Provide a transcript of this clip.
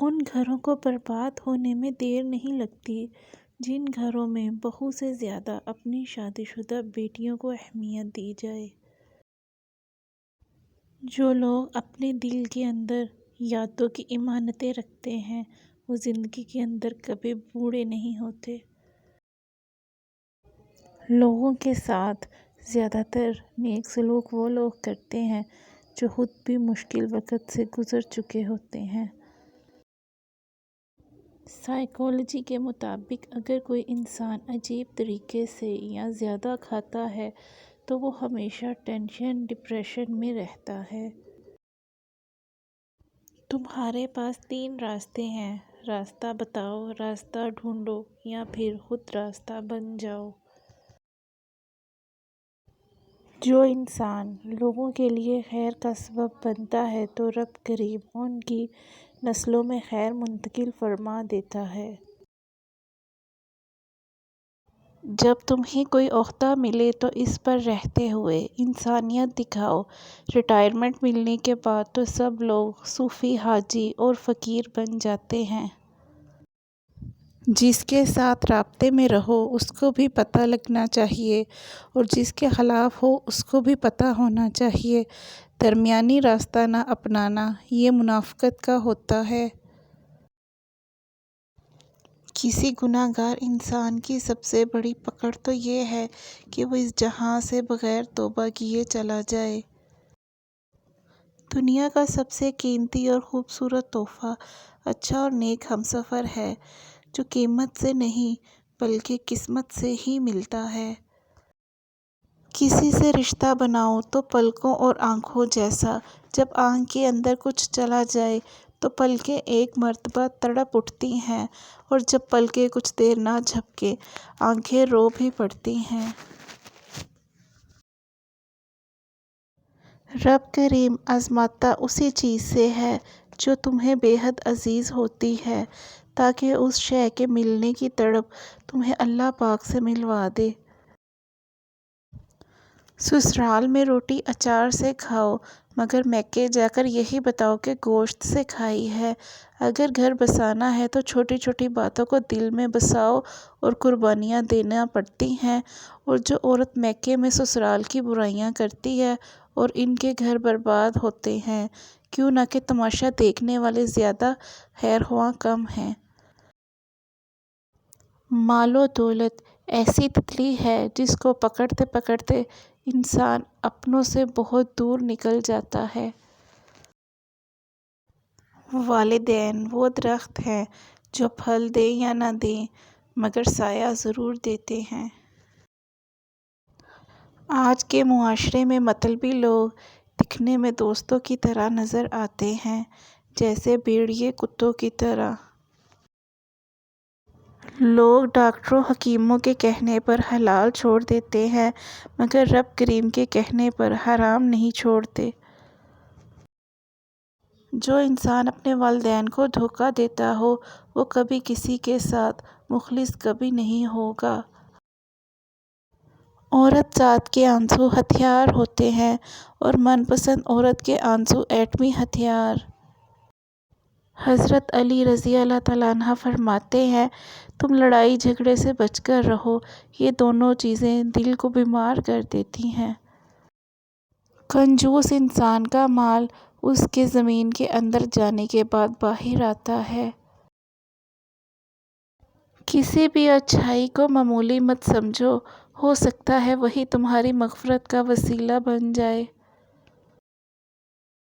ان گھروں کو برباد ہونے میں دیر نہیں لگتی جن گھروں میں بہو سے زیادہ اپنی شادی شدہ بیٹیوں کو اہمیت دی جائے۔ جو لوگ اپنے دل کے اندر یادوں کی امانتیں رکھتے ہیں وہ زندگی کے اندر کبھی بوڑھے نہیں ہوتے۔ لوگوں کے ساتھ زیادہ تر نیک سلوک وہ لوگ کرتے ہیں جو خود بھی مشکل وقت سے گزر چکے ہوتے ہیں۔ سائیکالوجی کے مطابق اگر کوئی انسان عجیب طریقے سے یا زیادہ کھاتا ہے تو وہ ہمیشہ ٹینشن ڈپریشن میں رہتا ہے۔ تمہارے پاس 3 راستے ہیں، راستہ بتاؤ، راستہ ڈھونڈو یا پھر خود راستہ بن جاؤ۔ جو انسان لوگوں کے لیے خیر کا سبب بنتا ہے تو رب کریم ان کی نسلوں میں خیر منتقل فرما دیتا ہے۔ جب تمہیں کوئی عہدہ ملے تو اس پر رہتے ہوئے انسانیت دکھاؤ۔ ریٹائرمنٹ ملنے کے بعد تو سب لوگ صوفی، حاجی اور فقیر بن جاتے ہیں۔ جس کے ساتھ رابطے میں رہو اس کو بھی پتہ لگنا چاہیے اور جس کے خلاف ہو اس کو بھی پتہ ہونا چاہیے۔ درمیانی راستہ نہ اپنانا یہ منافقت کا ہوتا ہے۔ کسی گناہ گار انسان کی سب سے بڑی پکڑ تو یہ ہے کہ وہ اس جہاں سے بغیر توبہ کیے چلا جائے۔ دنیا کا سب سے قیمتی اور خوبصورت تحفہ اچھا اور نیک ہمسفر ہے جو قیمت سے نہیں بلکہ قسمت سے ہی ملتا ہے۔ کسی سے رشتہ بناؤ تو پلکوں اور آنکھوں جیسا، جب آنکھ کے اندر کچھ چلا جائے تو پلکیں ایک مرتبہ تڑپ اٹھتی ہیں اور جب پلکیں کچھ دیر نہ جھپکیں آنکھیں رو بھی پڑتی ہیں۔ رب کریم آزماتا اسی چیز سے ہے جو تمہیں بے حد عزیز ہوتی ہے تاکہ اس شے کے ملنے کی تڑپ تمہیں اللہ پاک سے ملوا دے۔ سسرال میں روٹی اچار سے کھاؤ مگر میکے جا کر یہی بتاؤ کہ گوشت سے کھائی ہے۔ اگر گھر بسانا ہے تو چھوٹی چھوٹی باتوں کو دل میں بساؤ اور قربانیاں دینا پڑتی ہیں، اور جو عورت میکے میں سسرال کی برائیاں کرتی ہے اور ان کے گھر برباد ہوتے ہیں کیوں نہ کہ تماشا دیکھنے والے زیادہ خیر خواہ کم ہیں۔ مال و دولت ایسی تتلی ہے جس کو پکڑتے پکڑتے انسان اپنوں سے بہت دور نکل جاتا ہے۔ والدین وہ درخت ہیں جو پھل دیں یا نہ دیں مگر سایہ ضرور دیتے ہیں۔ آج کے معاشرے میں مطلبی لوگ دکھنے میں دوستوں کی طرح نظر آتے ہیں جیسے بھیڑیے کتوں کی طرح۔ لوگ ڈاکٹروں حکیموں کے کہنے پر حلال چھوڑ دیتے ہیں مگر رب کریم کے کہنے پر حرام نہیں چھوڑتے۔ جو انسان اپنے والدین کو دھوکہ دیتا ہو وہ کبھی کسی کے ساتھ مخلص کبھی نہیں ہوگا۔ عورت ذات کے آنسو ہتھیار ہوتے ہیں اور من پسند عورت کے آنسو ایٹمی ہتھیار۔ حضرت علی رضی اللہ تعالیٰ عنہ فرماتے ہیں تم لڑائی جھگڑے سے بچ کر رہو، یہ دونوں چیزیں دل کو بیمار کر دیتی ہیں۔ کنجوس انسان کا مال اس کے زمین کے اندر جانے کے بعد باہر آتا ہے۔ کسی بھی اچھائی کو معمولی مت سمجھو، ہو سکتا ہے وہی تمہاری مغفرت کا وسیلہ بن جائے۔